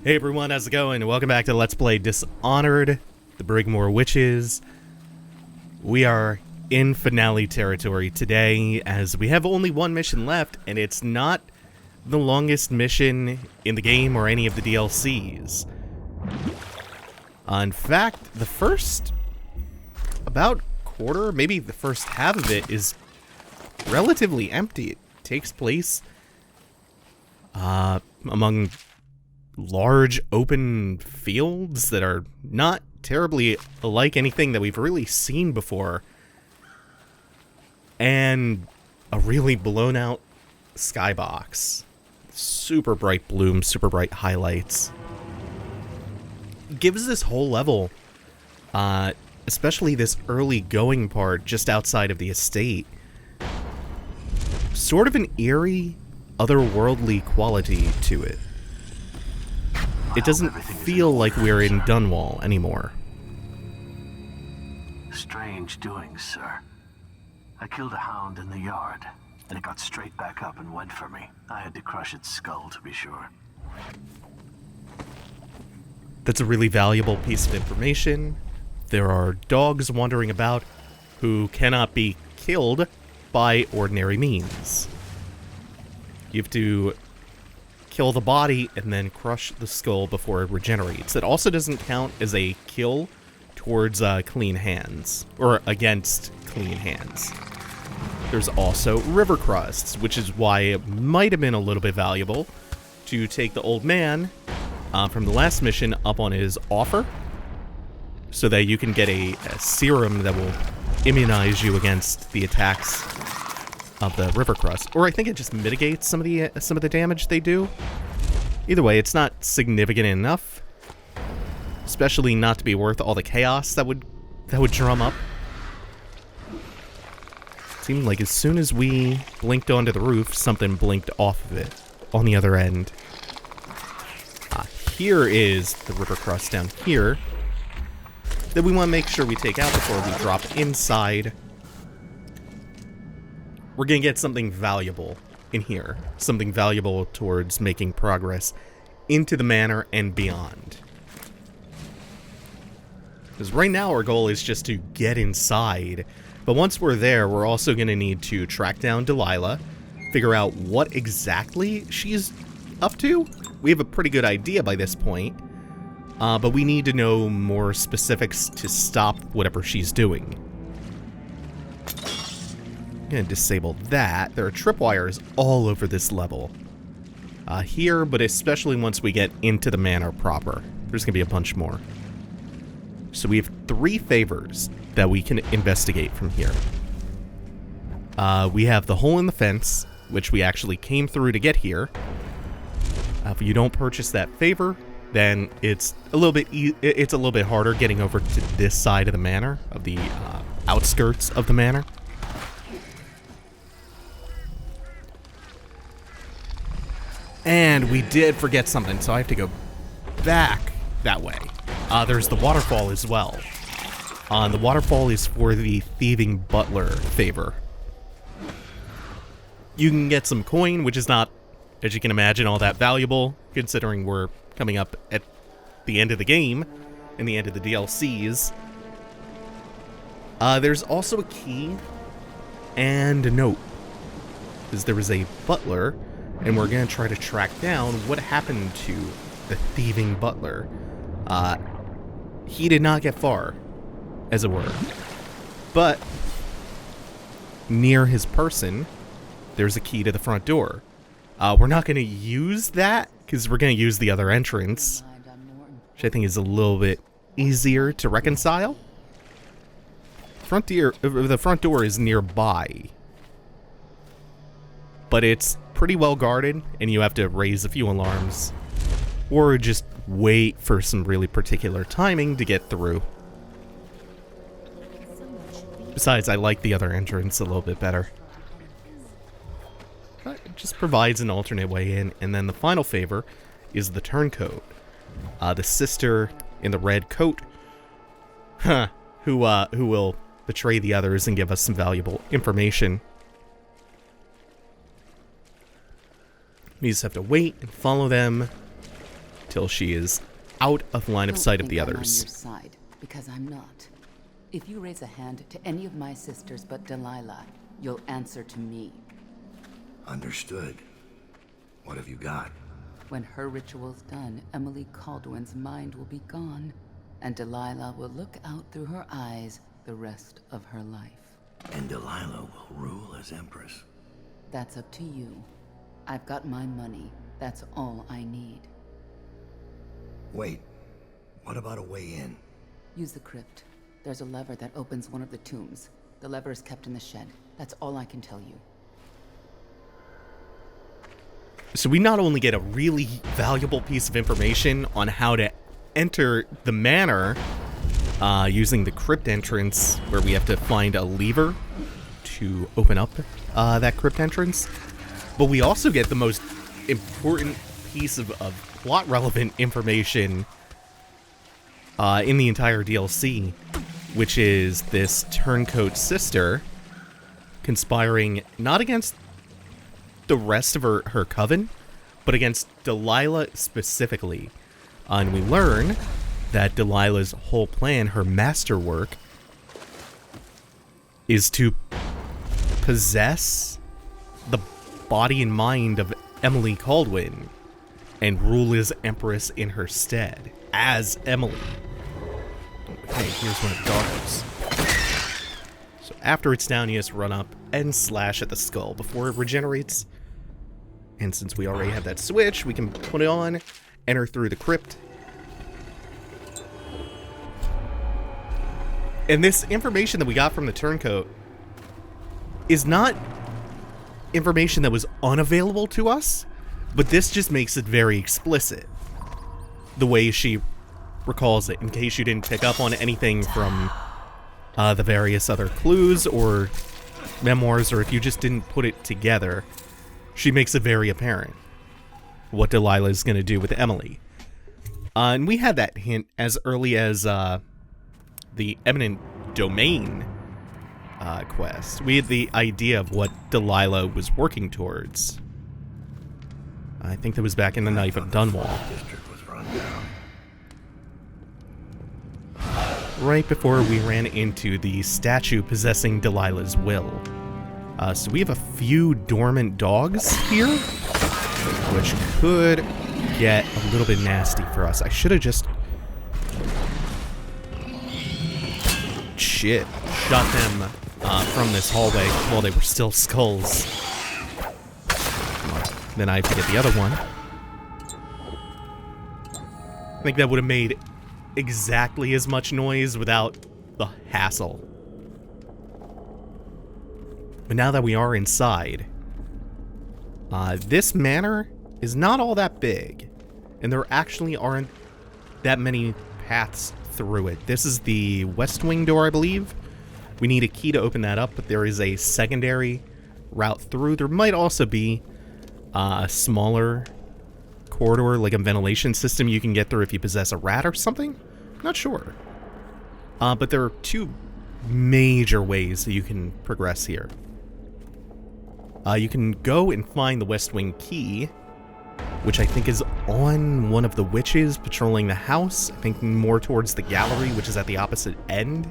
Hey everyone, how's it going? Welcome back to Let's Play Dishonored, the Brigmore Witches. We are in finale territory today, as we have only one mission left, and it's not the longest mission in the game or any of the DLCs. In fact, the first about quarter, maybe the first half of it is relatively empty. It takes place among large open fields that are not terribly like anything that we've really seen before, and a really blown out skybox. Super bright bloom, super bright highlights. Gives this whole level, especially this early going part just outside of the estate, sort of an eerie, otherworldly quality to it. It doesn't feel like we're in Dunwall anymore. Strange doings, sir. I killed a hound in the yard, and it got straight back up and went for me. I had to crush its skull, to be sure. That's a really valuable piece of information. There are dogs wandering about who cannot be killed by ordinary means. You have to kill the body and then crush the skull before it regenerates. It also doesn't count as a kill towards clean hands, or against clean hands. There's also river crusts, which is why it might have been a little bit valuable to take the old man from the last mission up on his offer, so that you can get a serum that will immunize you against the attacks of the river crust, or I think it just mitigates some of the damage they do. Either way, it's not significant enough, especially not to be worth all the chaos that would drum up. It seemed like as soon as we blinked onto the roof, something blinked off of it on the other end. Here is the river crust down here that we want to make sure we take out before we drop inside. We're going to get something valuable in here. Something valuable towards making progress into the manor and beyond. Because right now our goal is just to get inside. But once we're there, we're also going to need to track down Delilah, figure out what exactly she's up to. We have a pretty good idea by this point, but we need to know more specifics to stop whatever she's doing. I'm going to disable that. There are tripwires all over this level. Here, but especially once we get into the manor proper. There's going to be a bunch more. So we have 3 favors that we can investigate from here. We have the hole in the fence, which we actually came through to get here. If you don't purchase that favor, then it's a little bit harder getting over to this side of the manor, of the outskirts of the manor. And we did forget something, so I have to go back that way. There's the waterfall as well. The waterfall is for the thieving butler favor. You can get some coin, which is not, as you can imagine, all that valuable, considering we're coming up at the end of the game, and the end of the DLCs. There's also a key and a note, because there was a butler, and we're going to try to track down what happened to the thieving butler. He did not get far, as it were. But near his person, there's a key to the front door. We're not going to use that, because we're going to use the other entrance, which I think is a little bit easier to reconcile. The front door is nearby, but it's pretty well guarded, and you have to raise a few alarms, or just wait for some really particular timing to get through. Besides, I like the other entrance a little bit better. But it just provides an alternate way in, and then the final favor is the turncoat. The sister in the red coat, who will betray the others and give us some valuable information. We just have to wait and follow them until she is out of line of sight of the I'm others. on your side, because I'm not. If you raise a hand to any of my sisters but Delilah, you'll answer to me. Understood. What have you got? When her ritual's done, Emily Caldwin's mind will be gone, and Delilah will look out through her eyes the rest of her life. And Delilah will rule as Empress. That's up to you. I've got my money. That's all I need. Wait, what about a way in? Use the crypt. There's a lever that opens one of the tombs. The lever is kept in the shed. That's all I can tell you. So we not only get a really valuable piece of information on how to enter the manor using the crypt entrance, where we have to find a lever to open up that crypt entrance, but we also get the most important piece of plot-relevant information in the entire DLC, which is this turncoat sister conspiring not against the rest of her coven, but against Delilah specifically. And we learn that Delilah's whole plan, her masterwork, is to possess the body and mind of Emily Caldwin and rule as Empress in her stead, as Emily. Okay, here's one of the dogs. So after it's down, you just run up and slash at the skull before it regenerates. And since we already have that switch, we can put it on, enter through the crypt. And this information that we got from the turncoat is not information that was unavailable to us, but this just makes it very explicit. The way she recalls it, in case you didn't pick up on anything from the various other clues or memoirs, or if you just didn't put it together, she makes it very apparent what Delilah is going to do with Emily. And we had that hint as early as the Eminent Domain quest. We had the idea of what Delilah was working towards. I think that was back in the Knife of Dunwall. District was run down. Right before we ran into the statue possessing Delilah's will. So we have a few dormant dogs here, which could get a little bit nasty for us. I should have just... shot them from this hallway while they were still skulls. Then I have to get the other one. I think that would have made exactly as much noise without the hassle. But now that we are inside, this manor is not all that big, and there actually aren't that many paths through it. This is the west wing door, I believe. We need a key to open that up, but there is a secondary route through. There might also be a smaller corridor, like a ventilation system you can get through if you possess a rat or something. Not sure. But there are two major ways that you can progress here. You can go and find the West Wing key, which I think is on one of the witches patrolling the house. I think more towards the gallery, which is at the opposite end.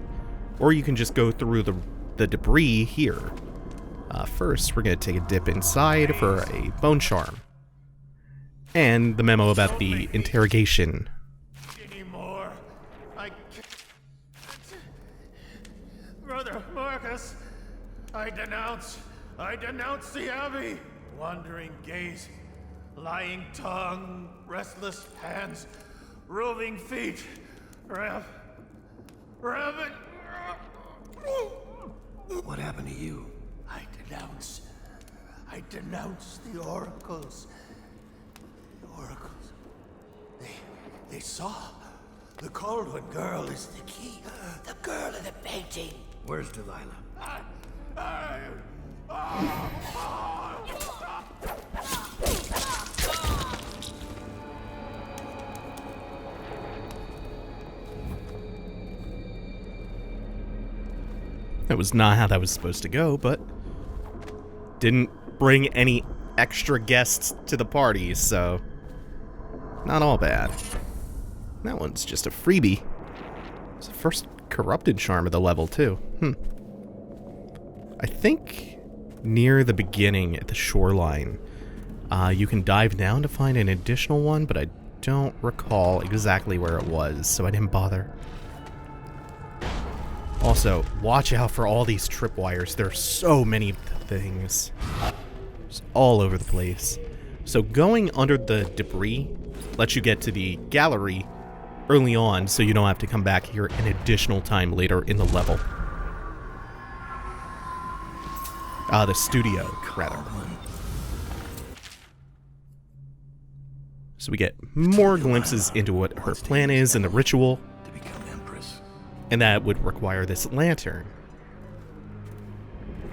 Or you can just go through the debris here. First, we're going to take a dip inside for a bone charm. And the memo about the interrogation. Anymore. Brother Marcus, I denounce the Abbey. Wandering gaze, lying tongue, restless hands, roving feet, rabbit. What happened to you? I denounce the oracles. The oracles. They saw. The Caldwin girl is the key. The girl in the painting. Where's Delilah? That was not how that was supposed to go, but didn't bring any extra guests to the party, so Not all bad. That one's just a freebie. It's the first corrupted charm of the level, too. I think near the beginning at the shoreline, you can dive down to find an additional one, but I don't recall exactly where it was, so I didn't bother. Also, watch out for all these tripwires. There are so many things. Just all over the place. So going under the debris lets you get to the gallery early on, so you don't have to come back here an additional time later in the level. The studio, rather. So we get more glimpses into what her plan is in the ritual, To become Empress. and that would require this lantern.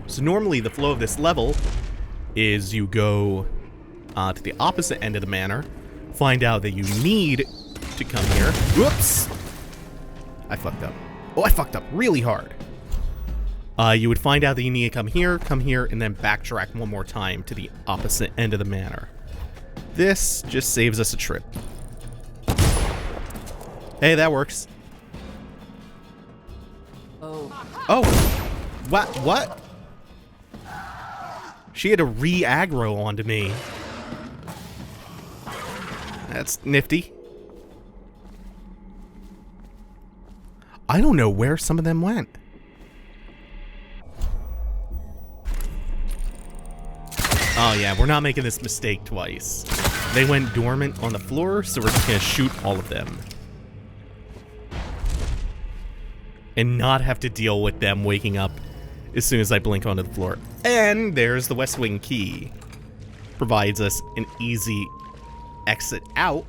So normally the flow of this level is you go to the opposite end of the manor, find out that you need to come here. Whoops! I fucked up. Oh, I fucked up really hard. You would find out that you need to come here, and then backtrack one more time to the opposite end of the manor. This just saves us a trip. Hey, that works. Oh. What? She had to re-aggro onto me. That's nifty. I don't know where some of them went. Oh yeah, we're not making this mistake twice. They went dormant on the floor, so we're just gonna shoot all of them. And not have to deal with them waking up as soon as I blink onto the floor. And there's the West Wing key. Provides us an easy exit out.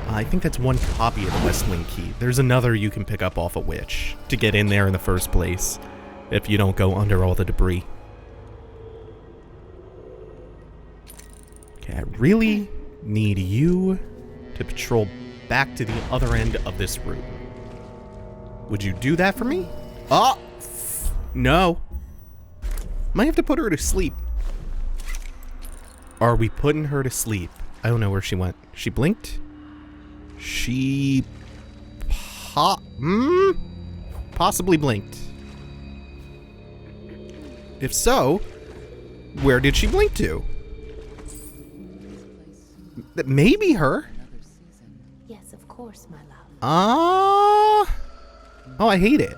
I think that's one copy of the West Wing key. There's another you can pick up off a witch to get in there in the first place, if you don't go under all the debris. Okay, I really need you to patrol back to the other end of this room. Would you do that for me? Oh! No. Might have to put her to sleep. Are we putting her to sleep? I don't know where she went. She blinked? She... possibly blinked. If so, where did she blink to? Maybe her? Yes, of course, my love. Oh, I hate it.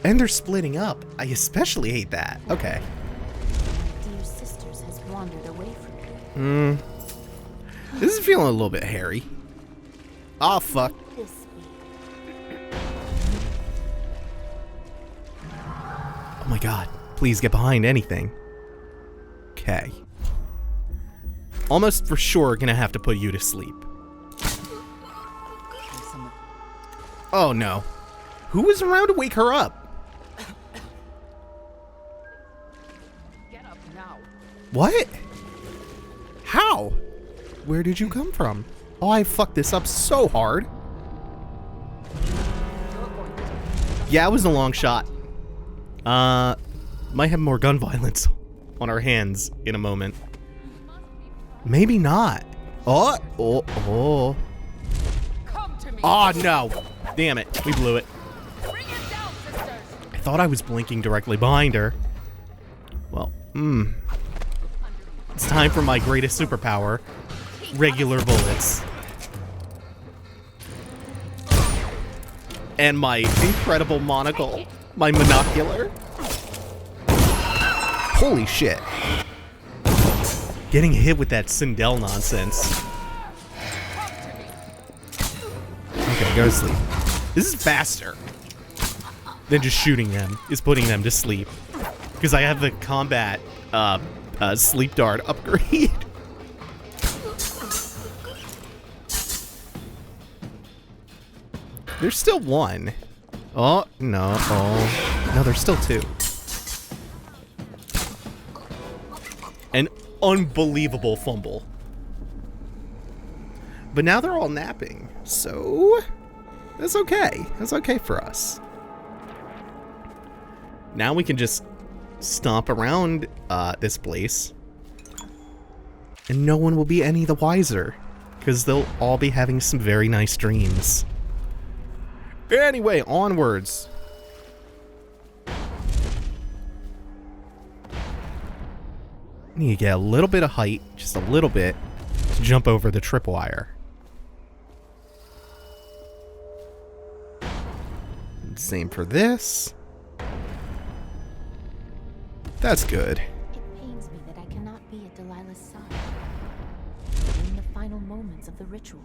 And they're splitting up. I especially hate that. Okay. Dear sisters has wandered away from you. This is feeling a little bit hairy. Oh, fuck. This way. Oh my god. Please get behind anything. Okay. Almost for sure gonna have to put you to sleep. Oh no. Who was around to wake her up? Get up now. What? How? Where did you come from? Oh, I fucked this up so hard. Yeah, it was a long shot. Might have more gun violence on our hands in a moment. Maybe not. Oh. Come to me. Oh, no. Damn it. We blew it. Bring it down, sisters. I thought I was blinking directly behind her. Well, It's time for my greatest superpower. Regular bullets. And my incredible monocle. My monocular. Holy shit. Getting hit with that Sindel nonsense. Okay, go to sleep. This is faster than just shooting them, is putting them to sleep. Because I have the combat sleep dart upgrade. There's still one. Oh, no. Oh. No, there's still two. An unbelievable fumble. But now they're all napping, so that's okay. That's okay for us. Now we can just stomp around this place. And no one will be any the wiser, because they'll all be having some very nice dreams. Anyway, onwards. Need to get a little bit of height, just a little bit, to jump over the tripwire. Same for this. That's good. It pains me that I cannot be at Delilah's side. In the final moments of the ritual,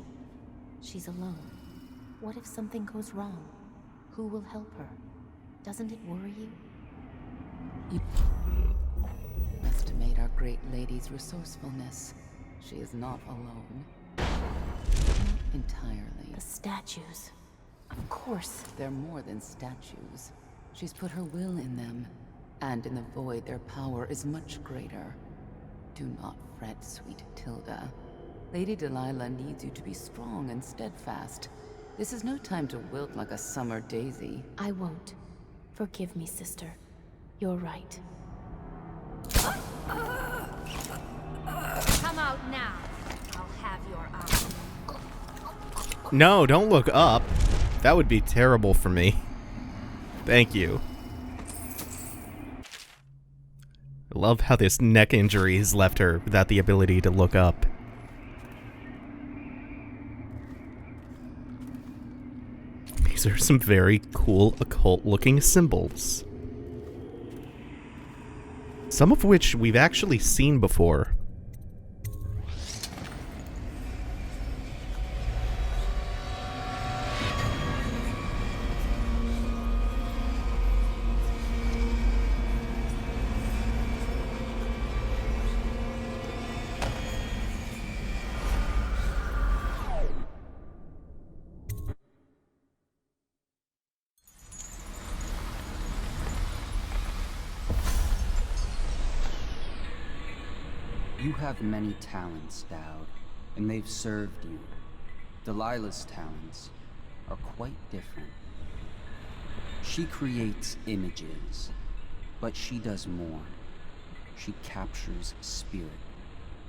she's alone. What if something goes wrong? Who will help her? Doesn't it worry you? You estimate our great lady's resourcefulness. She is not alone. Not entirely. The statues. Of course. They're more than statues. She's put her will in them, and in the void their power is much greater. Do not fret, sweet Tilda. Lady Delilah needs you to be strong and steadfast. This is no time to wilt like a summer daisy. I won't. Forgive me, sister. You're right. Come out now. I'll have your eye. No, don't look up. That would be terrible for me. Thank you. I love how this neck injury has left her without the ability to look up. These are some very cool occult-looking symbols. Some of which we've actually seen before. You have many talents, Dowd, and they've served you. Delilah's talents are quite different. She creates images, but she does more. She captures spirit.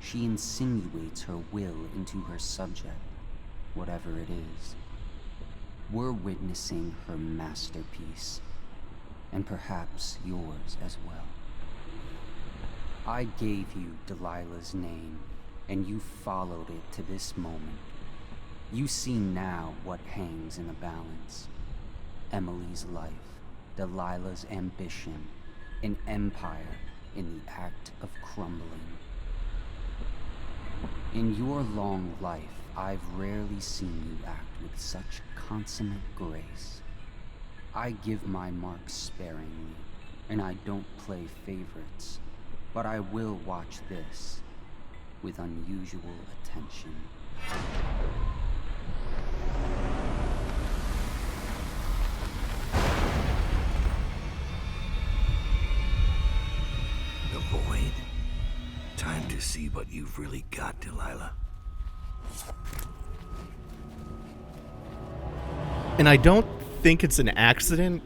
She insinuates her will into her subject, whatever it is. We're witnessing her masterpiece, and perhaps yours as well. I gave you Delilah's name, and you followed it to this moment. You see now what hangs in the balance. Emily's life, Delilah's ambition, an empire in the act of crumbling. In your long life, I've rarely seen you act with such consummate grace. I give my marks sparingly, and I don't play favorites. But I will watch this with unusual attention. The void. Time to see what you've really got, Delilah. And I don't think it's an accident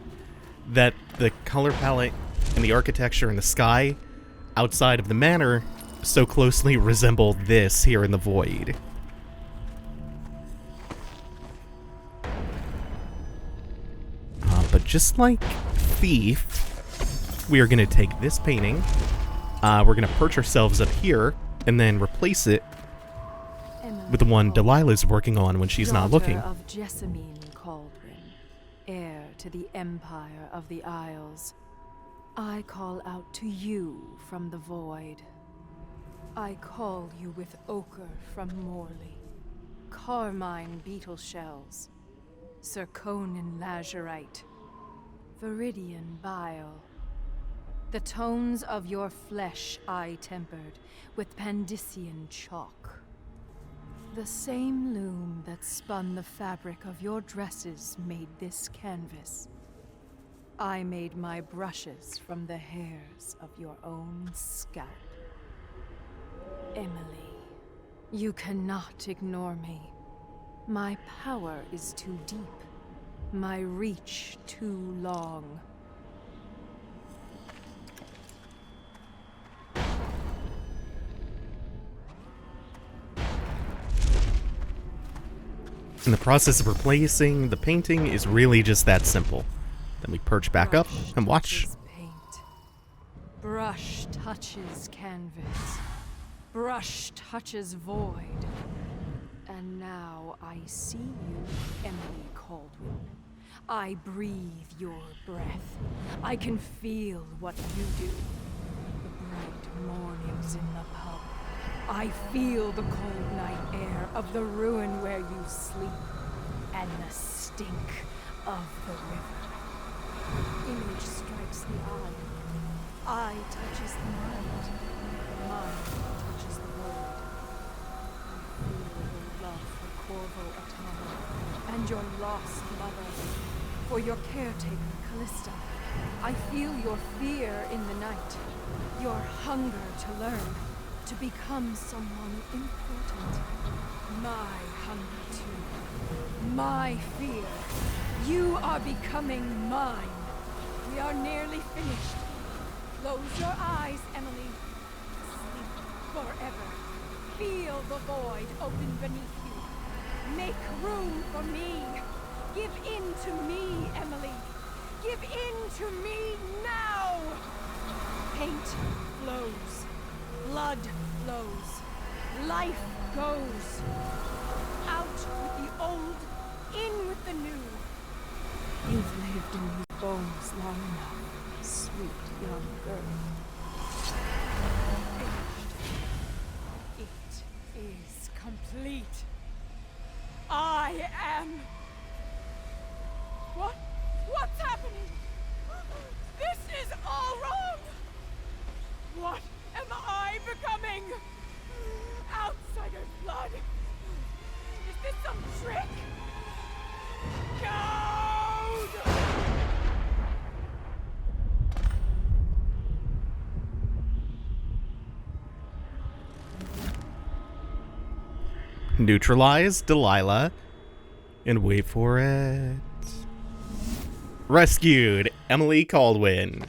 that the color palette and the architecture in the sky outside of the manor so closely resemble this here in the void. But just like Thief, we are going to take this painting, we're going to perch ourselves up here, and then replace it with the one Delilah's working on when she's not looking. Daughter of Jessamine Cauldron, heir to the Empire of the Isles, I call out to you from the void. I call you with ochre from Morley, carmine beetle shells, zirconin lazurite, viridian bile. The tones of your flesh I tempered with Pandician chalk. The same loom that spun the fabric of your dresses made this canvas. I made my brushes from the hairs of your own scalp. Emily, you cannot ignore me. My power is too deep, my reach too long. And the process of replacing the painting is really just that simple. Then we perch back up and watch. Paint. Brush touches canvas. Brush touches void. And now I see you, Emily Caldwin. I breathe your breath. I can feel what you do. The bright mornings in the pub. I feel the cold night air of the ruin where you sleep. And the stink of the river. Image strikes the eye. Eye touches the mind. Mind touches the void. I feel your love for Corvo Attano and your lost mother. For your caretaker, Callista. I feel your fear in the night. Your hunger to learn. To become someone important. My hunger too. My fear. You are becoming mine. We are nearly finished. Close your eyes, Emily. Sleep forever. Feel the void open beneath you. Make room for me. Give in to me, Emily. Give in to me now. Paint flows. Blood flows. Life goes. Out with the old, in with the new. You've lived in these bones long enough, sweet young girl. Finished. It is complete. I am... What's happening? This is all wrong! What am I becoming? Outsider's blood? Is this some trick? Code! Neutralize Delilah. And wait for it. Rescued Emily Caldwin.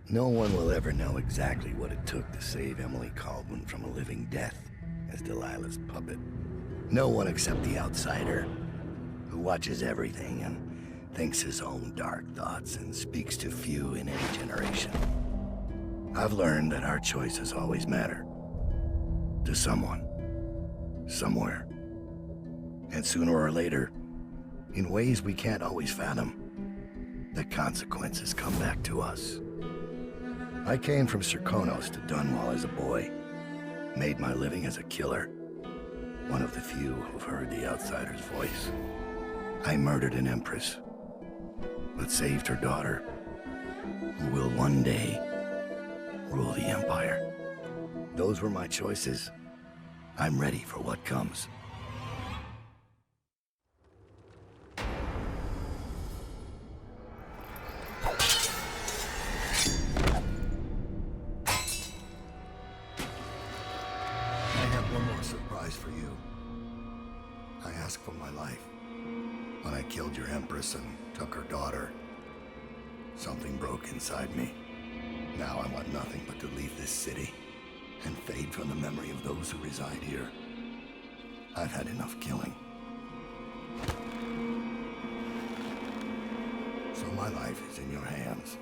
No one will ever know exactly what it took to save Emily Caldwin from a living death as Delilah's puppet. No one except the outsider, who watches everything and thinks his own dark thoughts and speaks to few in any generation. I've learned that our choices always matter. To someone. Somewhere. And sooner or later, in ways we can't always fathom, the consequences come back to us. I came from Serkonos to Dunwall as a boy, made my living as a killer, one of the few who've heard the outsider's voice. I murdered an Empress, but saved her daughter, who will one day rule the Empire. Those were my choices. I'm ready for what comes. For you. I asked for my life. When I killed your Empress and took her daughter, something broke inside me. Now I want nothing but to leave this city and fade from the memory of those who reside here. I've had enough killing. So my life is in your hands.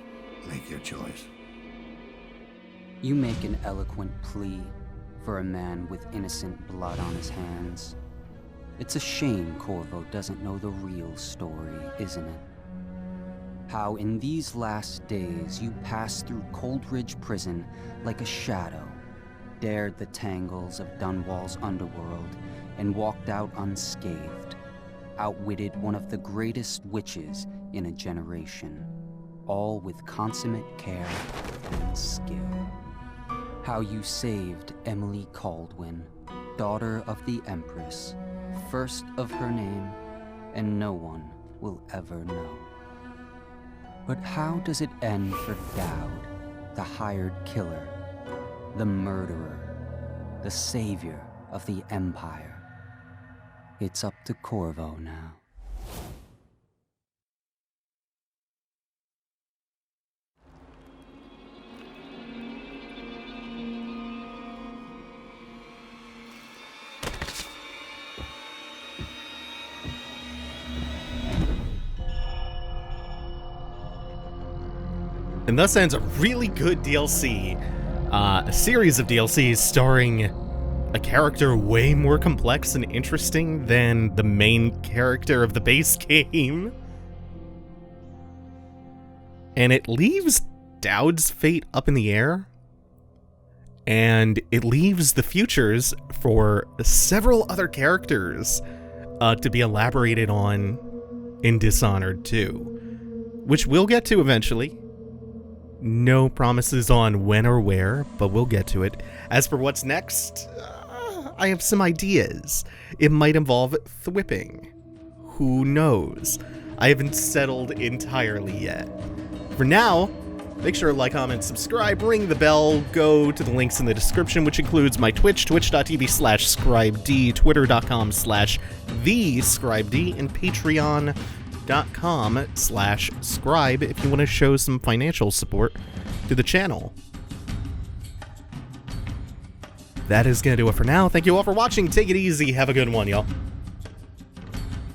Make your choice. You make an eloquent plea for a man with innocent blood on his hands. It's a shame Corvo doesn't know the real story, isn't it? How in these last days you passed through Coldridge Prison like a shadow, dared the tangles of Dunwall's underworld, and walked out unscathed, outwitted one of the greatest witches in a generation, all with consummate care and skill. How you saved Emily Caldwin, daughter of the Empress, first of her name, and no one will ever know. But how does it end for Dowd, the hired killer, the murderer, the savior of the Empire? It's up to Corvo now. And thus ends a really good DLC. A series of DLCs starring a character way more complex and interesting than the main character of the base game. And it leaves Dowd's fate up in the air. And it leaves the futures for several other characters to be elaborated on in Dishonored 2, which we'll get to eventually. No promises on when or where, but we'll get to it. As for what's next, I have some ideas. It might involve thwipping. Who knows? I haven't settled entirely yet. For now, make sure to like, comment, subscribe, ring the bell, go to the links in the description, which includes my Twitch, twitch.tv/scribed, twitter.com/thescribed, and patreon.com/scribe if you want to show some financial support to the channel. That is going to do it for now. Thank you all for watching. Take it easy. Have a good one, y'all.